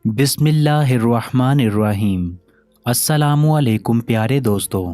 بسم اللہ الرحمن الرحیم۔ السلام علیکم پیارے دوستو۔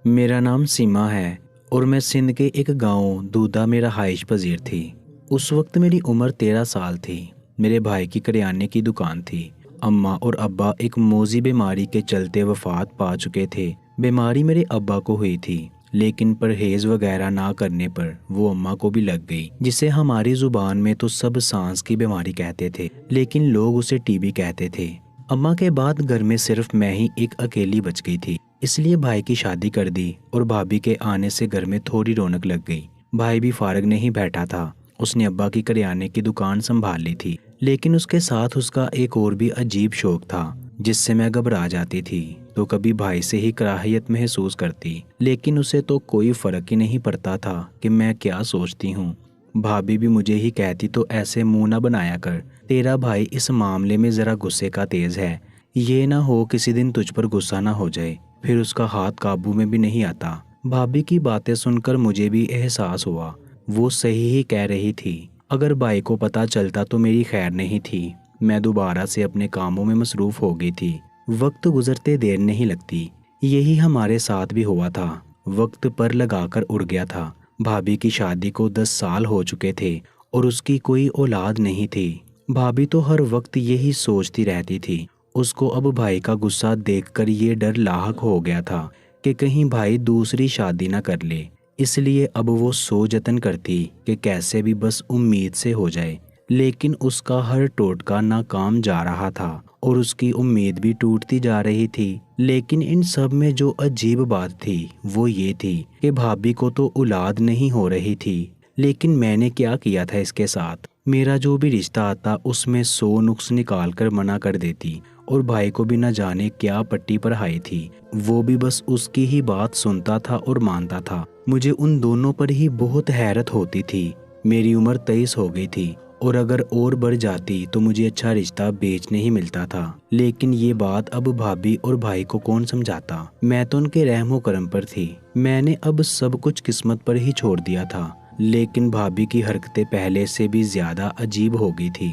میرا نام سیما ہے اور میں سندھ کے ایک گاؤں دودھا میں رہائش پذیر تھی۔ اس وقت میری عمر 13 سال تھی۔ میرے بھائی کی کریانے کی دکان تھی۔ اماں اور ابا ایک موذی بیماری کے چلتے وفات پا چکے تھے۔ بیماری میرے ابا کو ہوئی تھی، لیکن پرہیز وغیرہ نہ کرنے پر وہ اماں کو بھی لگ گئی، جسے ہماری زبان میں تو سب سانس کی بیماری کہتے تھے، لیکن لوگ اسے ٹی بی کہتے تھے۔ اماں کے بعد گھر میں صرف میں ہی ایک اکیلی بچ گئی تھی، اس لیے بھائی کی شادی کر دی اور بھابھی کے آنے سے گھر میں تھوڑی رونق لگ گئی۔ بھائی بھی فارغ نہیں بیٹھا تھا، اس نے ابا کی کریانے کی دکان سنبھال لی تھی، لیکن اس کے ساتھ اس کا ایک اور بھی عجیب شوق تھا جس سے میں گھبرا جاتی تھی تو کبھی بھائی سے ہی کراہیت محسوس کرتی، لیکن اسے تو کوئی فرق ہی نہیں پڑتا تھا کہ میں کیا سوچتی ہوں۔ بھابھی بھی مجھے ہی کہتی تو ایسے منہ نہ بنایا کر، تیرا بھائی اس معاملے میں ذرا غصے کا تیز ہے، یہ نہ ہو کسی دن تجھ پر غصہ نہ ہو جائے، پھر اس کا ہاتھ قابو میں بھی نہیں آتا۔ بھابھی کی باتیں سن کر مجھے بھی احساس ہوا وہ صحیح ہی کہہ رہی تھی۔ اگر بھائی کو پتہ چلتا تو میری خیر نہیں تھی۔ میں دوبارہ سے اپنے کاموں میں مصروف ہو گئی تھی۔ وقت گزرتے دیر نہیں لگتی، یہی ہمارے ساتھ بھی ہوا تھا۔ وقت پر لگا کر اڑ گیا تھا۔ بھابھی کی شادی کو 10 سال ہو چکے تھے اور اس کی کوئی اولاد نہیں تھی۔ بھابھی تو ہر وقت یہی سوچتی رہتی تھی۔ اس کو اب بھائی کا غصہ دیکھ کر یہ ڈر لاحق ہو گیا تھا کہ کہیں بھائی دوسری شادی نہ کر لے، اس لیے اب وہ سو جتن کرتی کہ کیسے بھی بس امید سے ہو جائے، لیکن اس کا ہر ٹوٹکا ناکام جا رہا تھا اور اس کی امید بھی ٹوٹتی جا رہی تھی۔ لیکن ان سب میں جو عجیب بات تھی وہ یہ تھی کہ بھابھی کو تو اولاد نہیں ہو رہی تھی، لیکن میں نے کیا کیا تھا اس کے ساتھ؟ میرا جو بھی رشتہ آتا اس میں 100 نقص نکال کر منع کر دیتی، اور بھائی کو بھی نہ جانے کیا پٹی پڑھائی تھی، وہ بھی بس اس کی ہی بات سنتا تھا اور مانتا تھا۔ مجھے ان دونوں پر ہی بہت حیرت ہوتی تھی۔ میری عمر 23 ہو گئی تھی اور اگر اور بڑھ جاتی تو مجھے اچھا رشتہ بیچنے ہی ملتا تھا، لیکن یہ بات اب بھابھی اور بھائی کو کون سمجھاتا؟ میں تو ان کے رحم و کرم پر تھی۔ میں نے اب سب کچھ قسمت پر ہی چھوڑ دیا تھا، لیکن بھابھی کی حرکتیں پہلے سے بھی زیادہ عجیب ہو گئی تھی،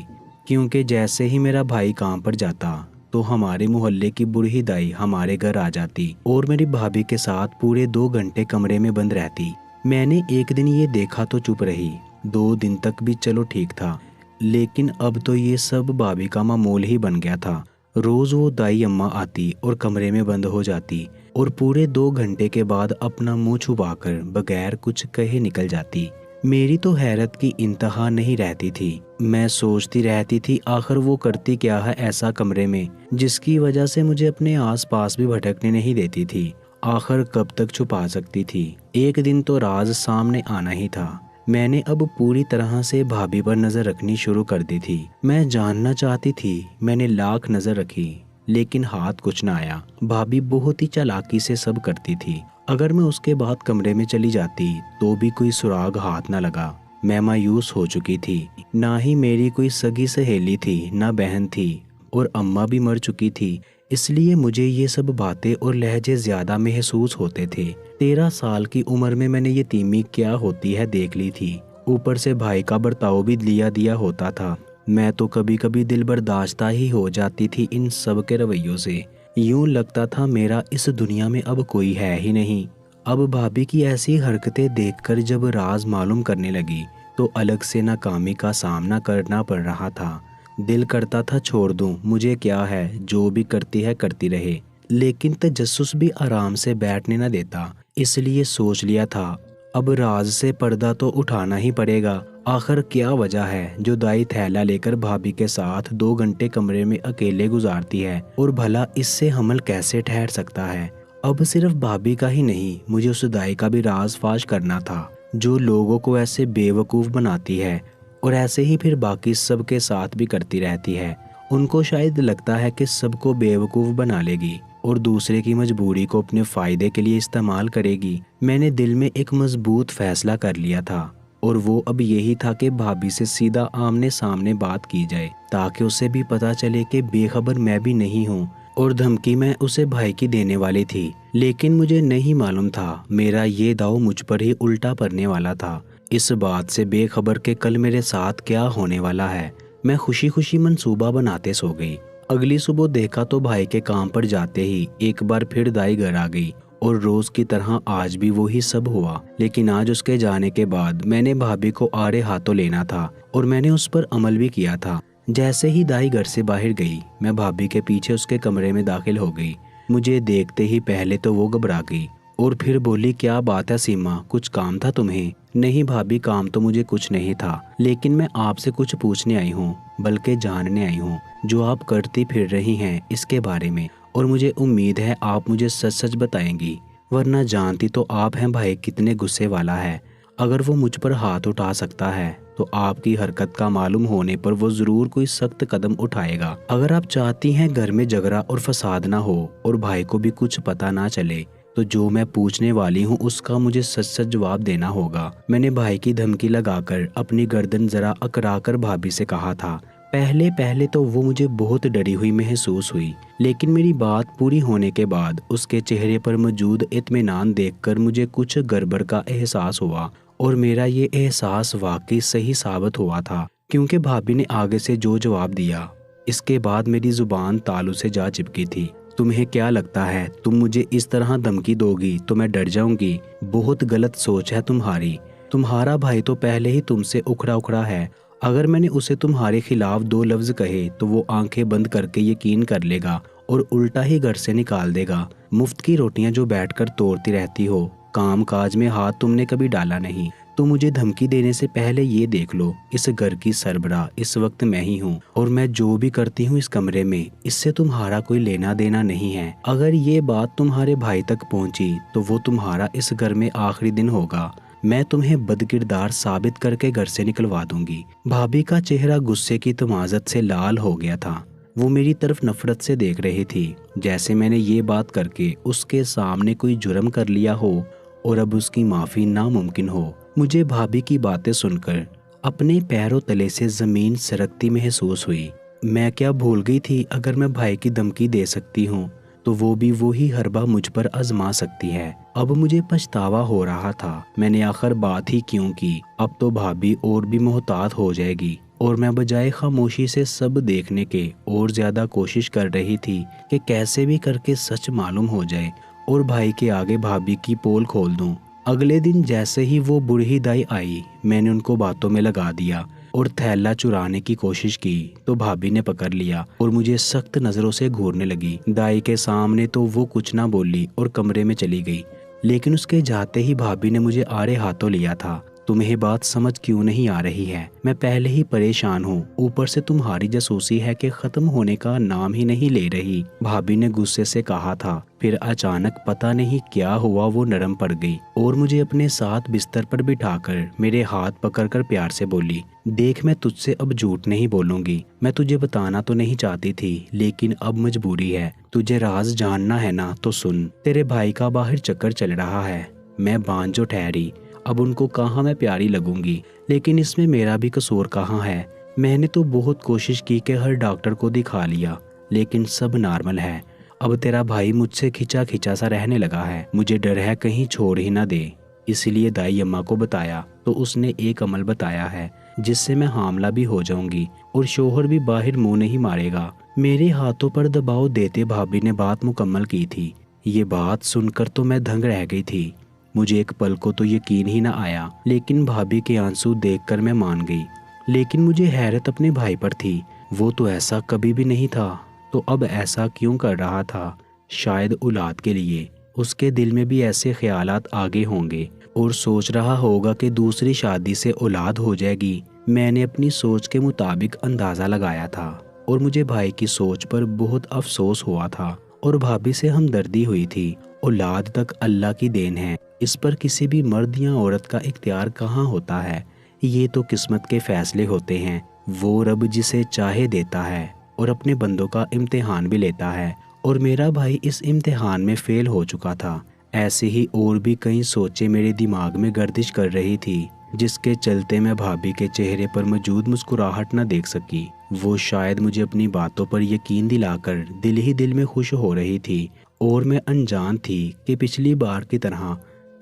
کیونکہ جیسے ہی میرا بھائی کام پر جاتا تو ہمارے محلے کی بوڑھی دائی ہمارے گھر آ جاتی اور میری بھابھی کے ساتھ پورے 2 گھنٹے کمرے میں بند رہتی۔ میں نے ایک دن یہ دیکھا تو چپ رہی، 2 دن تک بھی چلو ٹھیک تھا، لیکن اب تو یہ سب بھابھی کا معمول ہی بن گیا تھا۔ روز وہ دائی اماں آتی اور کمرے میں بند ہو جاتی اور پورے 2 گھنٹے کے بعد اپنا منہ چھپا کر بغیر کچھ کہے نکل جاتی۔ میری تو حیرت کی انتہا نہیں رہتی تھی۔ میں سوچتی رہتی تھی آخر وہ کرتی کیا ہے ایسا کمرے میں جس کی وجہ سے مجھے اپنے آس پاس بھی بھٹکنے نہیں دیتی تھی؟ آخر کب تک چھپا سکتی تھی؟ ایک دن تو راز سامنے آنا ہی تھا۔ میں نے اب پوری طرح سے بھابھی پر نظر رکھنی شروع کر دی تھی۔ میں جاننا چاہتی تھی، میں نے لاکھ نظر رکھی لیکن ہاتھ کچھ نہ آیا۔ بھابھی بہت ہی چالاکی سے سب کرتی تھی۔ اگر میں اس کے بعد کمرے میں چلی جاتی تو بھی کوئی سراغ ہاتھ نہ لگا۔ میں مایوس ہو چکی تھی، نہ ہی میری کوئی سگی سہیلی تھی نہ بہن تھی، اور اماں بھی مر چکی تھی، اس لیے مجھے یہ سب باتیں اور لہجے زیادہ محسوس ہوتے تھے۔ 13 سال کی عمر میں نے یتیمی کیا ہوتی ہے دیکھ لی تھی، اوپر سے بھائی کا برتاؤ بھی دیا ہوتا تھا۔ میں تو کبھی کبھی دل برداشتہ ہی ہو جاتی تھی ان سب کے رویوں سے۔ یوں لگتا تھا میرا اس دنیا میں اب کوئی ہے ہی نہیں۔ اب بھابھی کی ایسی حرکتیں دیکھ کر جب راز معلوم کرنے لگی تو الگ سے ناکامی کا سامنا کرنا پڑ رہا تھا۔ دل کرتا تھا چھوڑ دوں، مجھے کیا ہے، جو بھی کرتی ہے کرتی رہے، لیکن تجسس بھی آرام سے بیٹھنے نہ دیتا، اس لیے سوچ لیا تھا اب راز سے پردہ تو اٹھانا ہی پڑے گا۔ آخر کیا وجہ ہے جو دائی تھیلا لے کر بھابھی کے ساتھ 2 گھنٹے کمرے میں اکیلے گزارتی ہے، اور بھلا اس سے حمل کیسے ٹھہر سکتا ہے؟ اب صرف بھابھی کا ہی نہیں، مجھے اس دائی کا بھی راز فاش کرنا تھا جو لوگوں کو ایسے بے وقوف بناتی ہے اور ایسے ہی پھر باقی سب کے ساتھ بھی کرتی رہتی ہے۔ ان کو شاید لگتا ہے کہ سب کو بے وقوف بنا لے گی اور دوسرے کی مجبوری کو اپنے فائدے کے لیے استعمال کرے گی۔ میں نے دل میں ایک مضبوط فیصلہ کر لیا تھا، اور وہ اب یہی تھا کہ بھابھی سے سیدھا آمنے سامنے بات کی جائے تاکہ اسے بھی پتا چلے کہ بے خبر میں بھی نہیں ہوں، اور دھمکی میں اسے بھائی کی دینے والی تھی، لیکن مجھے نہیں معلوم تھا میرا یہ داؤ مجھ پر ہی الٹا پڑنے والا تھا۔ اس بات سے بے خبر کہ کل میرے ساتھ کیا ہونے والا ہے، میں خوشی خوشی منصوبہ بناتے سو گئی۔ اگلی صبح دیکھا تو بھائی کے کام پر جاتے ہی ایک بار پھر دائی گھر آ گئی، اور روز کی طرح آج بھی وہی سب ہوا۔ لیکن آج اس کے جانے کے بعد میں نے بھابھی کو آڑے ہاتھوں لینا تھا، اور میں نے اس پر عمل بھی کیا تھا۔ جیسے ہی دائی گھر سے باہر گئی، میں بھابھی کے پیچھے اس کے کمرے میں داخل ہو گئی۔ مجھے دیکھتے ہی پہلے تو وہ گھبرا گئی اور پھر بولی، کیا بات ہے سیما، کچھ کام تھا تمہیں؟ نہیں بھابھی، کام تو مجھے کچھ نہیں تھا، لیکن میں آپ سے کچھ پوچھنے آئی ہوں، بلکہ جاننے آئی ہوں جو آپ کرتی پھر رہی ہیں اس کے بارے میں، اور مجھے امید ہے آپ مجھے سچ سچ بتائیں گی، ورنہ جانتی تو آپ ہیں بھائی کتنے غصے والا ہے۔ اگر وہ مجھ پر ہاتھ اٹھا سکتا ہے تو آپ کی حرکت کا معلوم ہونے پر وہ ضرور کوئی سخت قدم اٹھائے گا۔ اگر آپ چاہتی ہیں گھر میں جھگڑا اور فساد نہ ہو اور بھائی کو بھی کچھ پتہ نہ چلے، تو جو میں پوچھنے والی ہوں اس کا مجھے سچ سچ جواب دینا ہوگا۔ میں نے بھائی کی دھمکی لگا کر اپنی گردن ذرا اکڑا کر بھابھی سے کہا تھا۔ پہلے تو وہ مجھے بہت ڈری ہوئی محسوس ہوئی، لیکن میری بات پوری ہونے کے بعد اس کے چہرے پر موجود اطمینان دیکھ کر مجھے کچھ گڑبڑ کا احساس ہوا، اور میرا یہ احساس واقعی صحیح ثابت ہوا تھا، کیونکہ بھابھی نے آگے سے جو جواب دیا اس کے بعد میری زبان تالو سے جا چپکی تھی۔ تمہیں کیا لگتا ہے تم مجھے اس طرح دھمکی دو گی تو میں ڈر جاؤں گی؟ بہت غلط سوچ ہے تمہاری۔ تمہارا بھائی تو پہلے ہی تم سے اکھڑا ہے۔ اگر میں نے اسے تمہارے خلاف 2 لفظ کہے تو وہ آنکھیں بند کر کے یقین کر لے گا اور الٹا ہی گھر سے نکال دے گا۔ مفت کی روٹیاں جو بیٹھ کر توڑتی رہتی ہو، کام کاج میں ہاتھ تم نے کبھی ڈالا نہیں۔ تو مجھے دھمکی دینے سے پہلے یہ دیکھ لو، اس گھر کی سربراہ اس وقت میں ہی ہوں، اور میں جو بھی کرتی ہوں اس کمرے میں اس سے تمہارا کوئی لینا دینا نہیں ہے۔ اگر یہ بات تمہارے بھائی تک پہنچی تو وہ تمہارا اس گھر میں آخری دن ہوگا۔ میں تمہیں بدکردار ثابت کر کے گھر سے نکلوا دوں گی۔ بھابھی کا چہرہ غصے کی تمازت سے لال ہو گیا تھا۔ وہ میری طرف نفرت سے دیکھ رہی تھی، جیسے میں نے یہ بات کر کے اس کے سامنے کوئی جرم کر لیا ہو اور اب اس کی معافی ناممکن ہو۔ مجھے بھابھی کی باتیں سن کر اپنے پیروں تلے سے زمین سرکتی محسوس ہوئی۔ میں کیا بھول گئی تھی اگر میں بھائی کی دھمکی دے سکتی ہوں تو وہ بھی وہی حربہ مجھ پر آزما سکتی ہے۔ اب مجھے پچھتاوا ہو رہا تھا، میں نے آخر بات ہی کیوں کی۔ اب تو بھابھی اور بھی محتاط ہو جائے گی، اور میں بجائے خاموشی سے سب دیکھنے کے اور زیادہ کوشش کر رہی تھی کہ کیسے بھی کر کے سچ معلوم ہو جائے اور بھائی کے آگے بھابھی کی پول کھول دوں۔ اگلے دن جیسے ہی وہ بوڑھی دائی آئی، میں نے ان کو باتوں میں لگا دیا اور تھیلا چرانے کی کوشش کی تو بھابھی نے پکڑ لیا اور مجھے سخت نظروں سے گھورنے لگی۔ دائی کے سامنے تو وہ کچھ نہ بولی اور کمرے میں چلی گئی، لیکن اس کے جاتے ہی بھابھی نے مجھے آڑے ہاتھوں لیا تھا۔ تمہیں بات سمجھ کیوں نہیں آ رہی ہے؟ میں پہلے ہی پریشان ہوں، اوپر سے تمہاری جاسوسی ہے کہ ختم ہونے کا نام ہی نہیں لے رہی، بھابھی نے غصے سے کہا تھا۔ پھر اچانک پتہ نہیں کیا ہوا وہ نرم پڑ گئی اور مجھے اپنے ساتھ بستر پر بٹھا کر میرے ہاتھ پکڑ کر پیار سے بولی، دیکھ میں تجھ سے اب جھوٹ نہیں بولوں گی، میں تجھے بتانا تو نہیں چاہتی تھی لیکن اب مجبوری ہے۔ تجھے راز جاننا ہے نا تو سن، تیرے بھائی کا باہر چکر چل رہا ہے۔ میں بانجھو ٹھہری، اب ان کو کہاں میں پیاری لگوں گی، لیکن اس میں میرا بھی قصور کہاں ہے؟ میں نے تو بہت کوشش کی کہ ہر ڈاکٹر کو دکھا لیا لیکن سب نارمل ہے۔ اب تیرا بھائی مجھ سے کھچا سا رہنے لگا ہے، مجھے ڈر ہے کہیں چھوڑ ہی نہ دے، اس لیے دائی اماں کو بتایا تو اس نے ایک عمل بتایا ہے جس سے میں حاملہ بھی ہو جاؤں گی اور شوہر بھی باہر منہ نہیں مارے گا۔ میرے ہاتھوں پر دباؤ دیتے بھابھی نے بات مکمل کی تھی۔ یہ بات سن کر تو میں دھنگ رہ گئی تھی، مجھے ایک پل کو تو یقین ہی نہ آیا، لیکن بھابھی کے آنسو دیکھ کر میں مان گئی۔ لیکن مجھے حیرت اپنے بھائی پر تھی، وہ تو ایسا کبھی بھی نہیں تھا، تو اب ایسا کیوں کر رہا تھا؟ شاید اولاد کے لیے۔ اس کے دل میں بھی ایسے خیالات آگے ہوں گے اور سوچ رہا ہوگا کہ دوسری شادی سے اولاد ہو جائے گی۔ میں نے اپنی سوچ کے مطابق اندازہ لگایا تھا اور مجھے بھائی کی سوچ پر بہت افسوس ہوا تھا اور بھابھی سے ہمدردی ہوئی تھی۔ اولاد تک اللہ کی دین ہے، اس پر کسی بھی مرد یا عورت کا اختیار کہاں ہوتا ہے؟ یہ تو قسمت کے فیصلے ہوتے ہیں، وہ رب جسے چاہے دیتا ہے اور اپنے بندوں کا امتحان بھی لیتا ہے، اور میرا بھائی اس امتحان میں فیل ہو چکا تھا۔ ایسے ہی اور بھی کئی سوچیں میرے دماغ میں گردش کر رہی تھی، جس کے چلتے میں بھابھی کے چہرے پر موجود مسکراہٹ نہ دیکھ سکی۔ وہ شاید مجھے اپنی باتوں پر یقین دلا کر دل ہی دل میں خوش ہو رہی تھی، اور میں انجان تھی کہ پچھلی بار کی طرح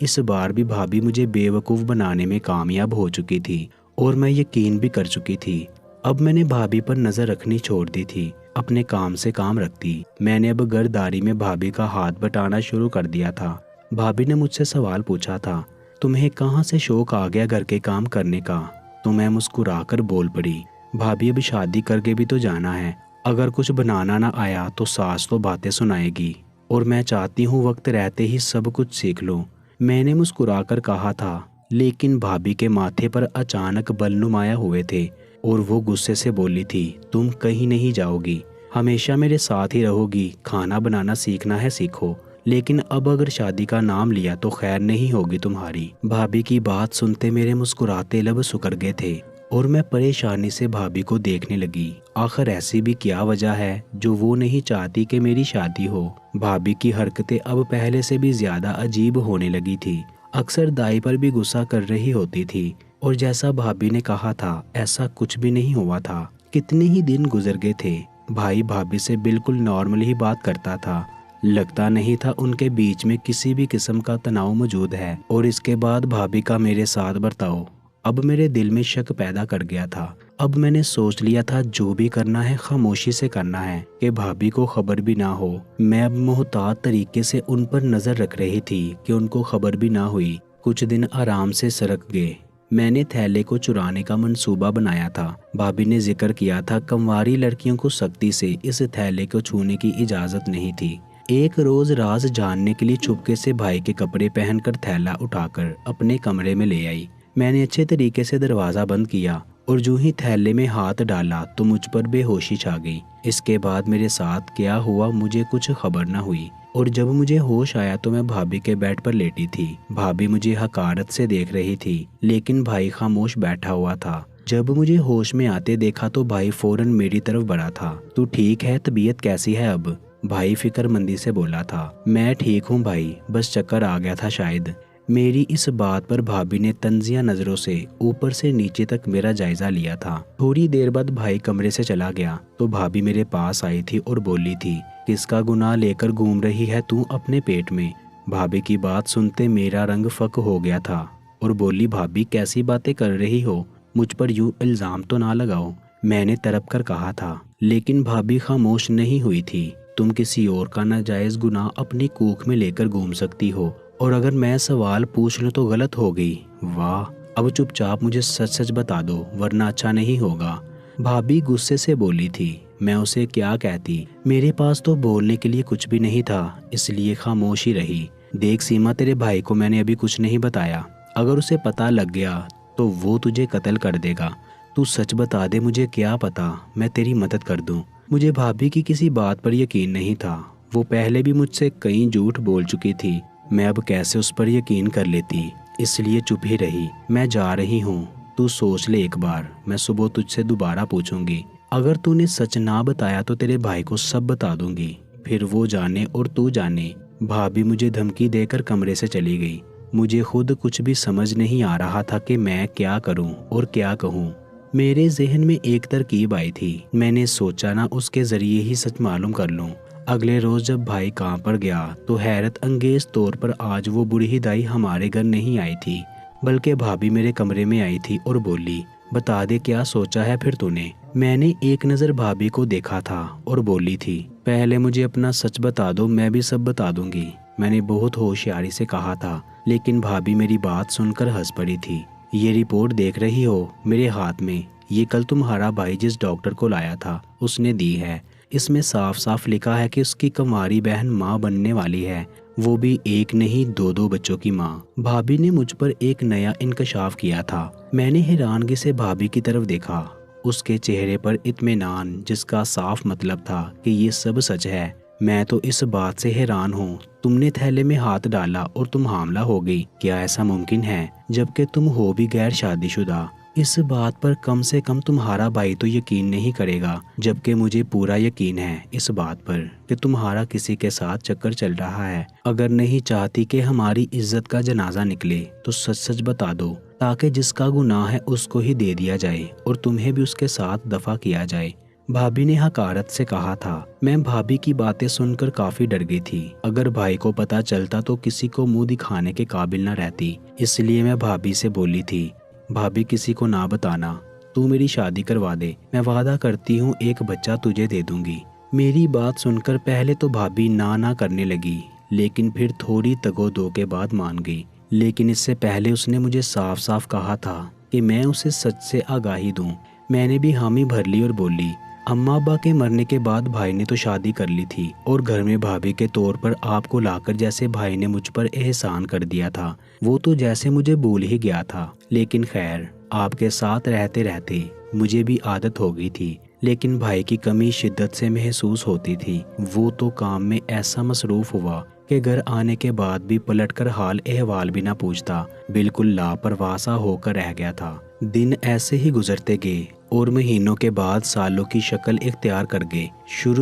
اس بار بھی بھابھی مجھے بیوقوف بنانے میں کامیاب ہو چکی تھی اور میں یقین بھی کر چکی تھی۔ اب میں نے بھابھی پر نظر رکھنی چھوڑ دی تھی، اپنے کام سے کام رکھتی۔ میں نے اب گھرداری میں بھابھی کا ہاتھ بٹانا شروع کر دیا تھا۔ بھابھی نے مجھ سے سوال پوچھا تھا، تمہیں کہاں سے شوق آ گیا گھر کے کام کرنے کا؟ تو میں مسکرا کر بول پڑی، بھابھی اب شادی کر کے بھی تو جانا ہے، اگر کچھ بنانا نہ آیا تو ساس تو باتیں سنائے گی، اور میں چاہتی ہوں وقت رہتے ہی سب کچھ سیکھ لوں۔ میں نے مسکرا کر کہا تھا، لیکن بھابھی کے ماتھے پر اچانک بل نمایاں ہوئے تھے اور وہ غصے سے بولی تھی، تم کہیں نہیں جاؤ گی، ہمیشہ میرے ساتھ ہی رہو گی، کھانا بنانا سیکھنا ہے سیکھو، لیکن اب اگر شادی کا نام لیا تو خیر نہیں ہوگی تمہاری۔ بھابھی کی بات سنتے میرے مسکراتے لب سکڑ گئے تھے اور میں پریشانی سے بھابھی کو دیکھنے لگی۔ آخر ایسی بھی کیا وجہ ہے جو وہ نہیں چاہتی کہ میری شادی ہو؟ بھابھی کی حرکتیں اب پہلے سے بھی زیادہ عجیب ہونے لگی تھی، اکثر دائی پر بھی غصہ کر رہی ہوتی تھی، اور جیسا بھابھی نے کہا تھا ایسا کچھ بھی نہیں ہوا تھا۔ کتنے ہی دن گزر گئے تھے، بھائی بھابھی سے بالکل نارمل ہی بات کرتا تھا، لگتا نہیں تھا ان کے بیچ میں کسی بھی قسم کا تناؤ موجود ہے۔ اور اس کے بعد بھابھی کا میرے ساتھ برتاؤ اب میرے دل میں شک پیدا کر گیا تھا۔ اب میں نے سوچ لیا تھا جو بھی کرنا ہے خاموشی سے کرنا ہے کہ بھابھی کو خبر بھی نہ ہو۔ میں اب محتاط طریقے سے ان پر نظر رکھ رہی تھی کہ ان کو خبر بھی نہ ہوئی۔ کچھ دن آرام سے سرک گئے۔ میں نے تھیلے کو چرانے کا منصوبہ بنایا تھا۔ بھابھی نے ذکر کیا تھا کنواری لڑکیوں کو سختی سے اس تھیلے کو چھونے کی اجازت نہیں تھی۔ ایک روز راز جاننے کے لیے چپکے سے بھائی کے کپڑے پہن کر تھیلا اٹھا کر اپنے کمرے میں لے آئی۔ میں نے اچھے طریقے سے دروازہ بند کیا اور جو ہی تھیلے میں ہاتھ ڈالا تو مجھ پر بے ہوشی چھا گئی۔ اس کے بعد میرے ساتھ کیا ہوا مجھے کچھ خبر نہ ہوئی، اور جب مجھے ہوش آیا تو میں بھابھی کے بیڈ پر لیٹی تھی۔ بھابھی مجھے حقارت سے دیکھ رہی تھی، لیکن بھائی خاموش بیٹھا ہوا تھا۔ جب مجھے ہوش میں آتے دیکھا تو بھائی فوراً میری طرف بڑھا تھا۔ تو ٹھیک ہے، طبیعت کیسی ہے اب؟ بھائی فکر مندی سے بولا تھا۔ میں ٹھیک ہوں بھائی، بس چکر آ گیا تھا شاید۔ میری اس بات پر بھابھی نے طنزیہ نظروں سے اوپر سے نیچے تک میرا جائزہ لیا تھا۔ تھوڑی دیر بعد بھائی کمرے سے چلا گیا تو بھابھی میرے پاس آئی تھی اور بولی تھی، کس کا گناہ لے کر گھوم رہی ہے تو اپنے پیٹ میں؟ بھابھی کی بات سنتے میرا رنگ فک ہو گیا تھا اور بولی، بھابھی کیسی باتیں کر رہی ہو، مجھ پر یوں الزام تو نہ لگاؤ۔ میں نے تڑپ کر کہا تھا، لیکن بھابھی خاموش نہیں ہوئی تھی۔ تم کسی اور کا ناجائز گناہ اپنی کوکھ میں لے کر گھوم سکتی ہو، اور اگر میں سوال پوچھ لوں تو غلط ہوگی۔ واہ، اب چپ چاپ مجھے سچ سچ بتا دو ورنہ اچھا نہیں ہوگا۔ بھابھی غصے سے بولی تھی۔ میں اسے کیا کہتی، میرے پاس تو بولنے کے لیے کچھ بھی نہیں تھا، اس لیے خاموش ہی رہی۔ دیکھ سیما، تیرے بھائی کو میں نے ابھی کچھ نہیں بتایا، اگر اسے پتہ لگ گیا تو وہ تجھے قتل کر دے گا۔ تو سچ بتا دے، مجھے کیا پتا، میں تیری مدد کر دوں۔ مجھے بھابھی کی کسی بات پر یقین نہیں تھا، وہ پہلے بھی مجھ سے کئی جھوٹ بول چکی تھی، میں اب کیسے اس پر یقین کر لیتی، اس لیے چپ ہی رہی۔ میں جا رہی ہوں، تو سوچ لے ایک بار، میں صبح تجھ سے دوبارہ پوچھوں گی، اگر تو نے سچ نہ بتایا تو تیرے بھائی کو سب بتا دوں گی، پھر وہ جانے اور تو جانے۔ بھابھی مجھے دھمکی دے کر کمرے سے چلی گئی۔ مجھے خود کچھ بھی سمجھ نہیں آ رہا تھا کہ میں کیا کروں اور کیا کہوں۔ میرے ذہن میں ایک ترکیب آئی تھی، میں نے سوچا نہ اس کے ذریعے ہی سچ معلوم کر لوں۔ اگلے روز جب بھائی کام پر گیا تو حیرت انگیز طور پر آج وہ بوڑھی دائی ہمارے گھر نہیں آئی تھی، بلکہ بھابھی میرے کمرے میں آئی تھی اور بولی، بتا دے کیا سوچا ہے پھر تو نے؟ میں نے ایک نظر بھابھی کو دیکھا تھا اور بولی تھی، پہلے مجھے اپنا سچ بتا دو، میں بھی سب بتا دوں گی۔ میں نے بہت ہوشیاری سے کہا تھا، لیکن بھابھی میری بات سن کر ہنس پڑی تھی۔ یہ رپورٹ دیکھ رہی ہو میرے ہاتھ میں، یہ کل تمہارا بھائی جس ڈاکٹر کو لایا تھا اس نے دی ہے۔ اس میں صاف صاف لکھا ہے کہ اس کی کنواری بہن ماں بننے والی ہے، وہ بھی ایک نہیں دو بچوں کی ماں۔ بھابھی نے مجھ پر ایک نیا انکشاف کیا تھا۔ میں نے حیرانگی سے بھابھی کی طرف دیکھا، اس کے چہرے پر اطمینان جس کا صاف مطلب تھا کہ یہ سب سچ ہے۔ میں تو اس بات سے حیران ہوں، تم نے تھیلے میں ہاتھ ڈالا اور تم حاملہ ہو گئی، کیا ایسا ممکن ہے جبکہ تم ہو بھی غیر شادی شدہ؟ اس بات پر کم سے کم تمہارا بھائی تو یقین نہیں کرے گا، جبکہ مجھے پورا یقین ہے اس بات پر کہ تمہارا کسی کے ساتھ چکر چل رہا ہے۔ اگر نہیں چاہتی کہ ہماری عزت کا جنازہ نکلے تو سچ سچ بتا دو، تاکہ جس کا گناہ ہے اس کو ہی دے دیا جائے اور تمہیں بھی اس کے ساتھ دفع کیا جائے۔ بھابھی نے حقارت سے کہا تھا۔ میں بھابھی کی باتیں سن کر کافی ڈر گئی تھی۔ اگر بھائی کو پتا چلتا تو کسی کو منہ دکھانے کے قابل نہ رہتی، اس لیے میں بھابھی سے بولی تھی، بھابھی کسی کو نہ بتانا، تو میری شادی کروا دے، میں وعدہ کرتی ہوں ایک بچہ تجھے دے دوں گی۔ میری بات سن کر پہلے تو بھابھی نہ کرنے لگی، لیکن پھر تھوڑی تگو دو کے بعد مان گئی۔ لیکن اس سے پہلے اس نے مجھے صاف صاف کہا تھا کہ میں اسے سچ سے آگاہی دوں۔ میں نے بھی حامی بھر لی اور بولی، اماں ابا کے مرنے کے بعد بھائی نے تو شادی کر لی تھی اور گھر میں بھابھی کے طور پر آپ کو لا کر جیسے بھائی نے مجھ پر احسان کر دیا تھا، وہ تو جیسے مجھے بھول ہی گیا تھا۔ لیکن خیر، آپ کے ساتھ رہتے رہتے مجھے بھی عادت ہو گئی تھی، لیکن بھائی کی کمی شدت سے محسوس ہوتی تھی۔ وہ تو کام میں ایسا مصروف ہوا کہ گھر آنے کے بعد بھی پلٹ کر حال احوال بھی نہ پوچھتا، بالکل لاپرواہ سا ہو کر رہ گیا تھا۔ دن ایسے ہی گزرتے گئے اور مہینوں کے بعد سالوں کی شکل اختیار کر گئے۔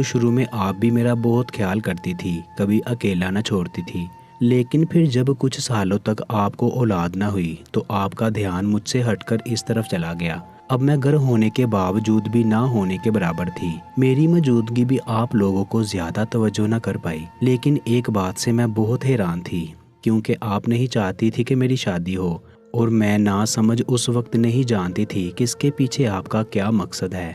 شروع میں آپ بھی میرا بہت خیال کرتی تھی، کبھی اکیلا نہ چھوڑتی تھی، لیکن پھر جب کچھ سالوں تک آپ کو اولاد نہ ہوئی تو آپ کا دھیان مجھ سے ہٹ کر اس طرف چلا گیا۔ اب میں گھر ہونے کے باوجود بھی نہ ہونے کے برابر تھی۔ میری موجودگی بھی آپ لوگوں کو زیادہ توجہ نہ کر پائی، لیکن ایک بات سے میں بہت حیران تھی، کیونکہ آپ نہیں چاہتی تھی کہ میری شادی ہو، اور میں نہ سمجھ اس وقت نہیں جانتی تھی کہ اس کے پیچھے آپ کا کیا مقصد ہے۔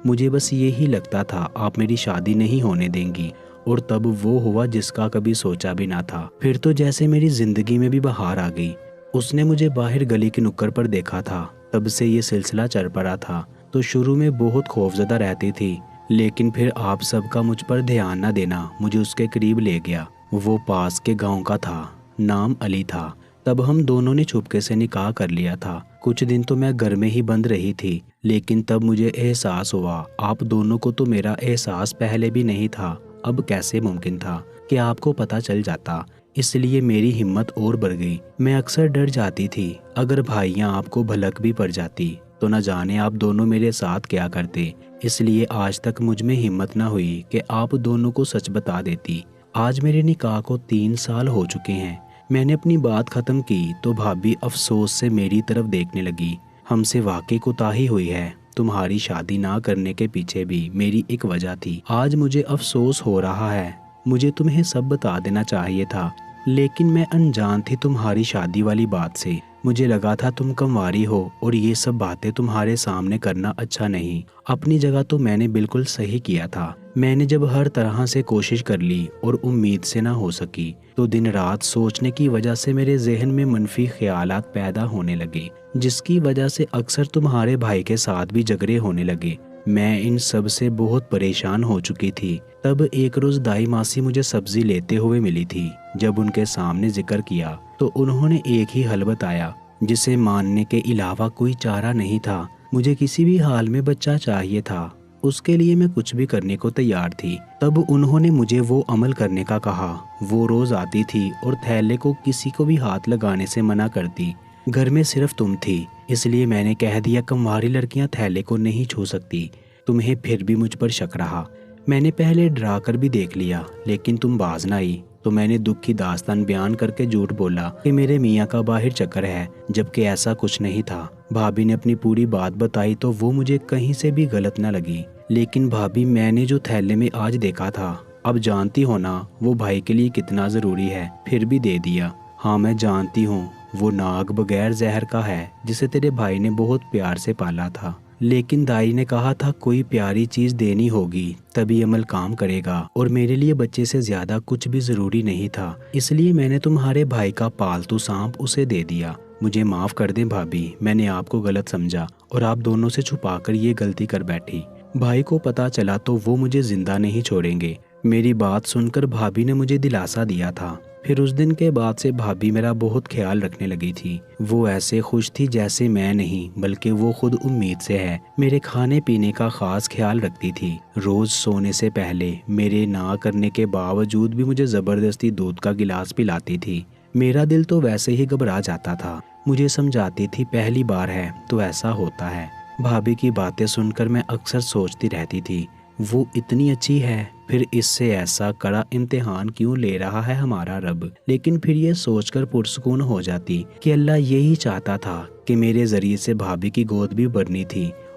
مجھے بس یہی لگتا تھا آپ میری شادی نہیں ہونے دیں گی، اور تب وہ ہوا جس کا کبھی سوچا بھی نہ تھا۔ پھر تو جیسے میری زندگی میں بھی بہار آ گئی۔ اس نے مجھے باہر گلی کی نکڑ پر دیکھا تھا، تب سے یہ سلسلہ چل پڑا تھا۔ تو شروع میں بہت خوفزدہ رہتی تھی، لیکن پھر آپ سب کا مجھ پر دھیان نہ دینا مجھے اس کے قریب لے گیا۔ وہ پاس کے گاؤں کا تھا، نام علی تھا۔ تب ہم دونوں نے چپکے سے نکاح کر لیا تھا۔ کچھ دن تو میں گھر میں ہی بند رہی تھی، لیکن تب مجھے احساس ہوا آپ دونوں کو تو میرا احساس پہلے بھی نہیں تھا، اب کیسے ممکن تھا کہ آپ کو پتہ چل جاتا۔ اس لیے میری ہمت اور بڑھ گئی۔ میں اکثر ڈر جاتی تھی، اگر بھائیاں آپ کو بھلک بھی پڑ جاتی تو نہ جانے آپ دونوں میرے ساتھ کیا کرتے۔ اس لیے آج تک مجھ میں ہمت نہ ہوئی کہ آپ دونوں کو سچ بتا دیتی۔ آج میرے نکاح کو 3 سال ہو چکے ہیں۔ میں نے اپنی بات ختم کی تو بھابھی افسوس سے میری طرف دیکھنے لگی۔ ہم سے واقعی کوتاہی ہوئی ہے، تمہاری شادی نہ کرنے کے پیچھے بھی میری ایک وجہ تھی۔ آج مجھے افسوس ہو رہا ہے، مجھے تمہیں سب بتا دینا چاہیے تھا، لیکن میں انجان تھی تمہاری شادی والی بات سے۔ مجھے لگا تھا تم کنواری ہو اور یہ سب باتیں تمہارے سامنے کرنا اچھا نہیں۔ اپنی جگہ تو میں نے بالکل صحیح کیا تھا۔ میں نے جب ہر طرح سے کوشش کر لی اور امید سے نہ ہو سکی تو دن رات سوچنے کی وجہ سے میرے ذہن میں منفی خیالات پیدا ہونے لگے، جس کی وجہ سے اکثر تمہارے بھائی کے ساتھ بھی جھگڑے ہونے لگے۔ میں ان سب سے بہت پریشان ہو چکی تھی۔ تب ایک روز دائی ماسی مجھے سبزی لیتے ہوئے ملی تھی۔ جب ان کے سامنے ذکر کیا تو انہوں نے ایک ہی حل بتایا، جسے ماننے کے علاوہ کوئی چارہ نہیں تھا۔ مجھے کسی بھی حال میں بچہ چاہیے تھا، اس کے لیے میں کچھ بھی کرنے کو تیار تھی۔ تب انہوں نے مجھے وہ عمل کرنے کا کہا۔ وہ روز آتی تھی اور تھیلے کو کسی کو بھی ہاتھ لگانے سے منع کرتی۔ گھر میں صرف تم تھی، اس لیے میں نے کہہ دیا کنواری لڑکیاں تھیلے کو نہیں چھو سکتی۔ تمہیں پھر بھی مجھ پر شک رہا۔ میں نے پہلے ڈرا کر بھی دیکھ لیا، لیکن تم باز نہ آئی، تو میں نے دکھ کی داستان بیان کر کے جھوٹ بولا کہ میرے میاں کا باہر چکر ہے، جبکہ ایسا کچھ نہیں تھا۔ بھابھی نے اپنی پوری بات بتائی تو وہ مجھے کہیں سے بھی غلط نہ لگی۔ لیکن بھابھی، میں نے جو تھیلے میں آج دیکھا تھا، اب جانتی ہو نا وہ بھائی کے لیے کتنا ضروری ہے، پھر بھی دے دیا۔ ہاں میں جانتی ہوں، وہ ناگ بغیر زہر کا ہے جسے تیرے بھائی نے بہت پیار سے پالا تھا، لیکن دائی نے کہا تھا کوئی پیاری چیز دینی ہوگی تبھی عمل کام کرے گا، اور میرے لیے بچے سے زیادہ کچھ بھی ضروری نہیں تھا، اس لیے میں نے تمہارے بھائی کا پالتو سانپ اسے دے دیا۔ مجھے معاف کر دیں بھابھی، میں نے آپ کو غلط سمجھا اور آپ دونوں سے چھپا کر یہ غلطی کر بیٹھی۔ بھائی کو پتا چلا تو وہ مجھے زندہ نہیں چھوڑیں گے۔ میری بات سن کر بھابھی نے مجھے دلاسا دیا تھا۔ پھر اس دن کے بعد سے بھابھی میرا بہت خیال رکھنے لگی تھی۔ وہ ایسے خوش تھی جیسے میں نہیں بلکہ وہ خود امید سے ہے۔ میرے کھانے پینے کا خاص خیال رکھتی تھی۔ روز سونے سے پہلے میرے نہ کرنے کے باوجود بھی مجھے زبردستی دودھ کا گلاس پلاتی تھی۔ میرا دل تو ویسے ہی گھبرا جاتا تھا۔ مجھے سمجھاتی تھی پہلی بار ہے تو ایسا ہوتا ہے۔ بھابھی کی باتیں سن کر میں اکثر سوچتی رہتی تھی، وہ اتنی اچھی ہے، پھر اس سے ایسا کڑا امتحان کیوں لے رہا ہے ہمارا رب۔ لیکن پھر یہ سوچ کر پرسکون ہو جاتی کہ اللہ یہی چاہتا تھا کہ میرے ذریعے سے بھابھی کی گود بھی بھرنی تھی